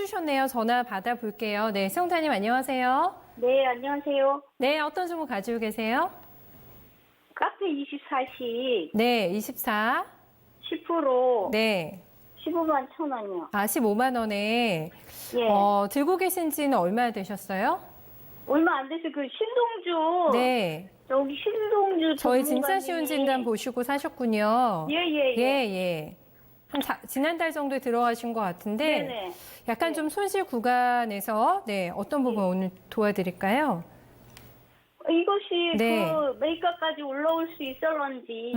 꽂으셨네요. 전화 받아볼게요. 네, 시청자님 안녕하세요. 네, 안녕하세요. 네, 어떤 종목 가지고 계세요? 카페 24식 네, 24. 10% 네, 15만 1,000원이요. 45만 원에 예. 들고 계신 지는 얼마 되셨어요? 얼마 안 돼서 그 신동주. 네, 저기 신동주 저희 전문가님이- 진짜 쉬운 진단 보시고 사셨군요. 예, 예, 예. 예. 지난달 정도에 들어가신 것 같은데 네네. 약간 좀 손실 구간에서 네, 어떤 부분 오늘 도와드릴까요? 이것이 네. 그 매가까지 올라올 수 있을런지.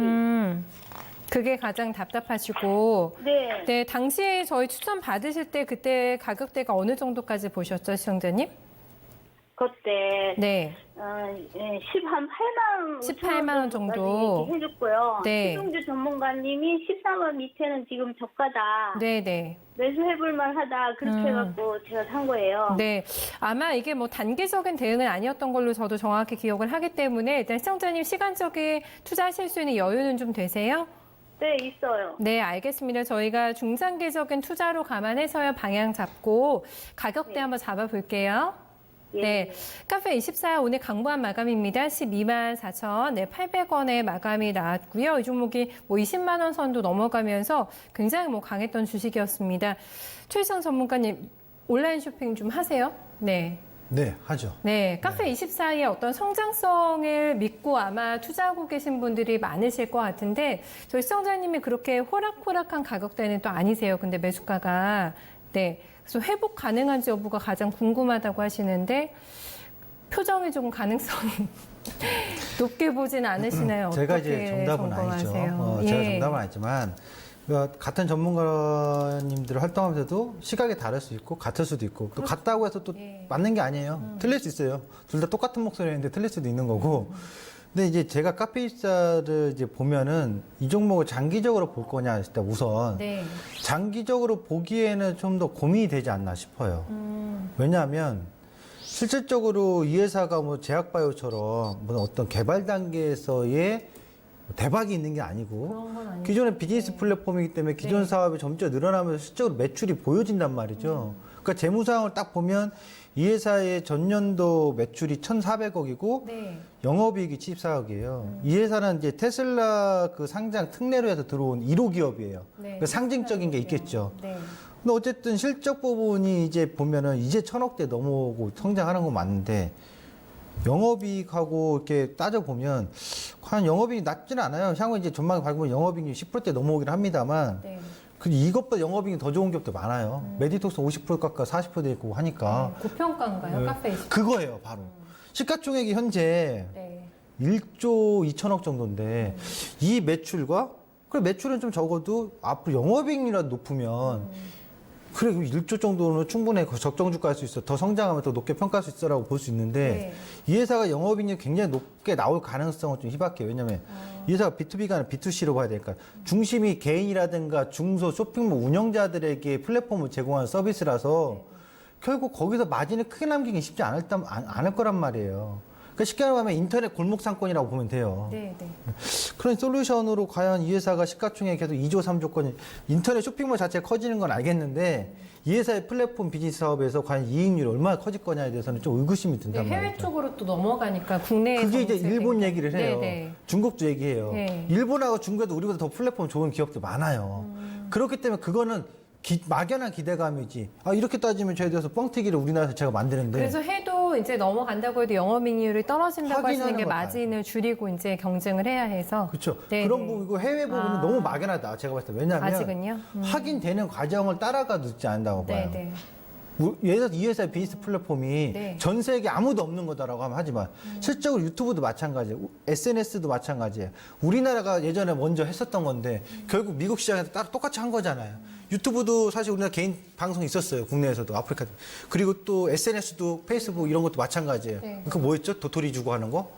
그게 가장 답답하시고 네. 네, 당시에 저희 추천 받으실 때 그때 가격대가 어느 정도까지 보셨죠, 시청자님? 그때 네. 18만 원 정도. 해줬고요. 네. 신동주 전문가님이 14만 밑에는 지금 저가다. 네. 매수해볼 만하다. 그렇게 해갖고 제가 산 거예요. 네. 아마 이게 뭐 단기적인 대응은 아니었던 걸로 저도 정확히 기억을 하기 때문에 일단 시청자님 시간적인 투자하실 수 있는 여유는 좀 되세요? 네, 있어요. 네, 알겠습니다. 저희가 중장기적인 투자로 감안해서요, 방향 잡고 가격대 네. 한번 잡아볼게요. 예. 네, 카페 24 오늘 강보한 마감입니다. 12만 4천, 네, 800원에 마감이 나왔고요. 이 종목이 뭐 20만 원 선도 넘어가면서 굉장히 뭐 강했던 주식이었습니다. 최희성 전문가님, 온라인 쇼핑 좀 하세요? 네. 네, 하죠. 네, 카페 24의 어떤 성장성을 믿고 아마 투자하고 계신 분들이 많으실 것 같은데 저희 시청자님이 그렇게 호락호락한 가격대는 또 아니세요. 근데 매수가가 네, 그래서 회복 가능한지 여부가 가장 궁금하다고 하시는데 표정이 조금 가능성이 높게 보진 않으시나요? 제가 어떻게 이제 정답은 아니죠. 점검하세요? 제가 예. 정답은 아니지만 같은 전문가님들 활동하면서도 시각이 다를 수 있고 같을 수도 있고 또 같다고 해서 또 예. 맞는 게 아니에요. 틀릴 수 있어요. 둘 다 똑같은 목소리인데 틀릴 수도 있는 거고. 근데 이제 제가 카페 입사를 이제 보면은 이 종목을 장기적으로 볼 거냐 했을 때 우선 네. 장기적으로 보기에는 좀 더 고민이 되지 않나 싶어요. 왜냐하면 실질적으로 이 회사가 뭐 제약바이오처럼 뭐 어떤 개발 단계에서의 대박이 있는 게 아니고 그런 건 아니죠. 기존의 비즈니스 플랫폼이기 때문에 기존 네. 사업이 점점 늘어나면서 실적으로 매출이 보여진단 말이죠. 그러니까 재무 상황을 딱 보면 이 회사의 전년도 매출이 1,400억이고 네. 영업이익이 74억이에요. 이 회사는 이제 테슬라 그 상장 특례로 해서 들어온 1호 기업이에요. 네. 그러니까 상징적인 게 있겠죠. 네. 근데 어쨌든 실적 부분이 이제 보면은 이제 1,000억대 넘어오고 성장하는 건 맞는데 영업이익하고 이렇게 따져보면 과연 영업이익이 낮지는 않아요. 향후 이제 전망을 밟으면 영업이익이 10%대 넘어오긴 합니다만 네. 그 이것보다 영업이익이 더 좋은 기업도 많아요. 메디톡스 50% 깎아 40%돼 있고 하니까 고평가인가요? 네. 카페 24. 그거예요, 바로. 시가총액이 현재 네. 1조 2천억 정도인데 이 매출과 그래 매출은 좀 적어도 앞으로 영업이익이라도 높으면 그래 1조 정도는 충분히 적정 주가할 수 있어. 더 성장하면 더 높게 평가할 수 있어라고 볼 수 있는데 이 회사가 영업이익이 굉장히 높게 나올 가능성은 좀 희박해요. 왜냐면 이 회사가 B2B가 아니라 B2C로 봐야 되니까 중심이 개인이라든가 중소 쇼핑몰 운영자들에게 플랫폼을 제공하는 서비스라서 결국 거기서 마진을 크게 남기기 쉽지 않을 거란 말이에요. 그러니까 쉽게 말하면 인터넷 골목 상권이라고 보면 돼요. 네. 그런 솔루션으로 과연 이 회사가 시가총액이 계속 2조, 3조권이 인터넷 쇼핑몰 자체가 커지는 건 알겠는데 이 회사의 플랫폼 비즈니스 사업에서 과연 이익률이 얼마나 커질 거냐에 대해서는 좀 의구심이 네, 든단 해외 말이죠. 쪽으로 또 넘어가니까 국내에서 그게 이제 일본 얘기를 해요. 네. 중국도 얘기해요. 네. 일본하고 중국에도 우리보다 더 플랫폼 좋은 기업들 많아요. 그렇기 때문에 그거는 막연한 기대감이지. 아, 이렇게 따지면 저희에 대해서 뻥튀기를 우리나라에서 제가 만드는데. 그래서 해도 이제 넘어간다고 해도 영업이익률이 떨어진다고 하시는 확인하는 게 거 마진을 줄이고 이제 경쟁을 해야 해서. 그렇죠. 네, 그런 네. 부분이고 해외 부분은 아. 너무 막연하다. 제가 봤을 때. 왜냐하면 아직은요? 확인되는 과정을 따라가 늦지 않는다고 봐요. 네. 예를 들어서 이 회사의 비즈니스 플랫폼이 네. 전 세계 아무도 없는 거다라고 하면 하지만 실적으로 유튜브도 마찬가지예요. SNS도 마찬가지예요. 우리나라가 예전에 먼저 했었던 건데 결국 미국 시장에서 따로 똑같이 한 거잖아요. 유튜브도 사실 우리나라 개인 방송 있었어요. 국내에서도 아프리카. 그리고 또 SNS도 페이스북 이런 것도 마찬가지예요. 네. 그 뭐였죠? 도토리 주고 하는 거?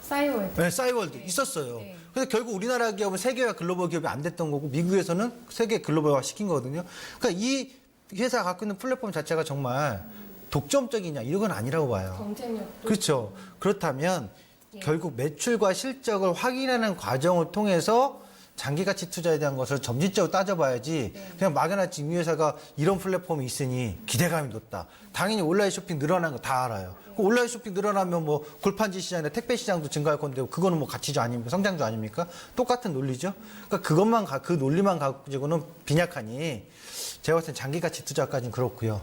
싸이월드. 네, 싸이월드 있었어요. 네. 그래서 결국 우리나라 기업은 세계화 글로벌 기업이 안 됐던 거고 미국에서는 세계 글로벌화 시킨 거거든요. 그러니까 이 회사가 갖고 있는 플랫폼 자체가 정말 독점적이냐 이런 건 아니라고 봐요. 경쟁력도. 그렇죠. 그렇다면 예. 결국 매출과 실적을 확인하는 과정을 통해서 장기 가치 투자에 대한 것을 점진적으로 따져봐야지 그냥 막연하지 이 회사가 이런 플랫폼이 있으니 기대감이 높다. 당연히 온라인 쇼핑 늘어나는 거 다 알아요. 그 온라인 쇼핑 늘어나면 뭐 골판지 시장이나 택배 시장도 증가할 건데 그거는 뭐 가치주 아닙니까? 성장주 아닙니까? 똑같은 논리죠. 그러니까 그 논리만 가지고는 빈약하니 제가 봤을 땐 장기 가치 투자까지는 그렇고요.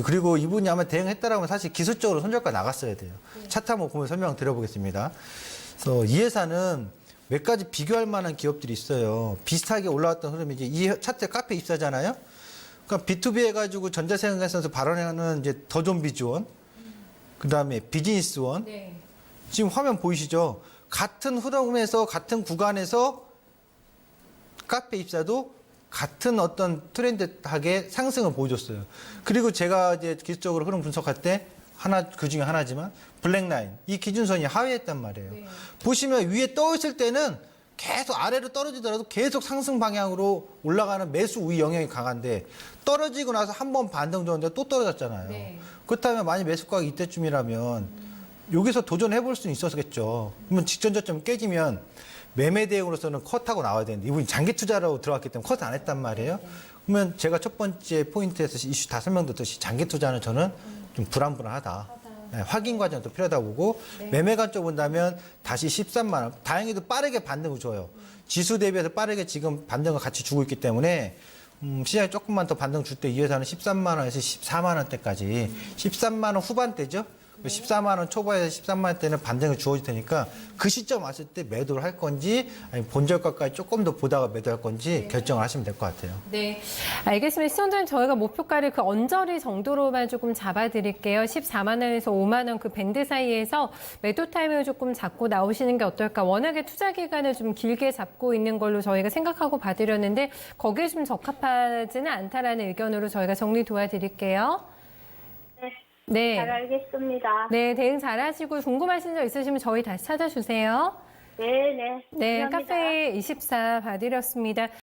그리고 이분이 아마 대응했다라면 사실 기술적으로 손절가 나갔어야 돼요. 차트 한번 보면 설명 드려보겠습니다. 그래서 이 회사는 몇 가지 비교할 만한 기업들이 있어요. 비슷하게 올라왔던 흐름이 이제 이 차트에 카페 입사잖아요. 그러니까 B2B 해가지고 전자생활에서 발언하는 이제 더존비즈원, 그 다음에 비즈니스원. 네. 지금 화면 보이시죠? 같은 흐름에서 같은 구간에서 카페 입사도 같은 어떤 트렌드하게 상승을 보여줬어요. 그리고 제가 이제 기술적으로 흐름 분석할 때 그 중에 하나지만 블랙라인 이 기준선이 하회했단 말이에요. 네. 보시면 위에 떠 있을 때는 계속 아래로 떨어지더라도 계속 상승 방향으로 올라가는 매수 우위 영향이 강한데 떨어지고 나서 한 번 반등 줬는데 또 떨어졌잖아요. 네. 그렇다면 만약 매수가가 이때쯤이라면 여기서 도전해 볼 수는 있었겠죠. 그러면 직전 저점 깨지면 매매 대응으로서는 컷하고 나와야 되는데 이분이 장기 투자로 들어갔기 때문에 컷 안 했단 말이에요. 그러면 제가 첫 번째 포인트에서 이슈 다 설명드렸듯이 장기 투자는 저는 좀 불안불안하다. 네, 확인 과정도 필요하다고 보고 매매 관점 본다면 다시 13만 원. 다행히도 빠르게 반등을 줘요. 지수 대비해서 빠르게 지금 반등을 같이 주고 있기 때문에 시장이 조금만 더 반등 줄 때 이 회사는 13만 원에서 14만 원대까지 13만 원 후반대죠. 14만 원 초반에서 13만 원대는 반등을 주어질 테니까 그 시점 왔을 때 매도를 할 건지 아니면 본저가까지 조금 더 보다가 매도할 건지 결정을 하시면 될 것 같아요. 네, 알겠습니다. 시청자님 저희가 목표가를 그 언저리 정도로만 조금 잡아드릴게요. 14만 원에서 5만 원 그 밴드 사이에서 매도 타이밍을 조금 잡고 나오시는 게 어떨까. 워낙에 투자 기간을 좀 길게 잡고 있는 걸로 저희가 생각하고 봐드렸는데 거기에 좀 적합하지는 않다라는 의견으로 저희가 정리 도와드릴게요. 네, 네. 잘 알겠습니다. 네, 대응 잘하시고 궁금하신 점 있으시면 저희 다시 찾아주세요. 네, 네. 네, 감사합니다. 카페 24 봐드렸습니다.